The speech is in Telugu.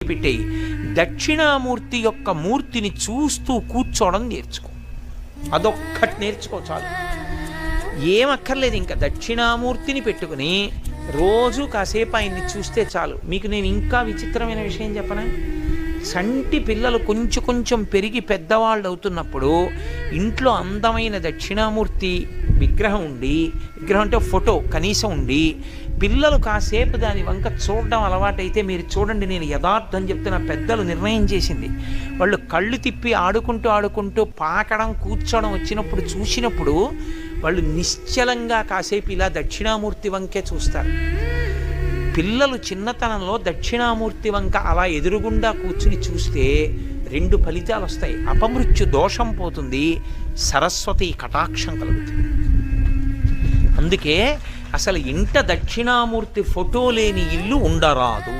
పెట్టేయి. దక్షిణామూర్తి యొక్క మూర్తిని చూస్తూ కూర్చోవడం నేర్చుకో. అదొక్కటి నేర్చుకో చాలు. ఏమక్కర్లేదు. ఇంకా దక్షిణామూర్తిని పెట్టుకుని రోజు కాసేపు ఆయన్ని చూస్తే చాలు. మీకు నేను ఇంకా విచిత్రమైన విషయం చెప్పనా? సంటి పిల్లలు కొంచెం కొంచెం పెరిగి పెద్దవాళ్ళు అవుతున్నప్పుడు ఇంట్లో అందమైన దక్షిణామూర్తి విగ్రహం ఉండి, విగ్రహం అంటే ఫోటో కనీసం ఉండి, పిల్లలు కాసేపు దాని వంక చూడడం అలవాటైతే మీరు చూడండి, నేను యథార్థం చెప్తున్న, పెద్దలు నిర్ణయం చేసింది, వాళ్ళు కళ్ళు తిప్పి ఆడుకుంటూ ఆడుకుంటూ పాకడం కూర్చోవడం వచ్చినప్పుడు చూసినప్పుడు వాళ్ళు నిశ్చలంగా కాసేపు ఇలా దక్షిణామూర్తి వంకే చూస్తారు. పిల్లలు చిన్నతనంలో దక్షిణామూర్తి వంక అలా ఎదురుగుండా కూర్చుని చూస్తే రెండు ఫలితాలు వస్తాయి. అపమృత్యు దోషం పోతుంది, సరస్వతి కటాక్షం కలుగుతుంది. అందుకే అసలు ఇంట దక్షిణామూర్తి ఫోటో లేని ఇల్లు ఉండరాదు.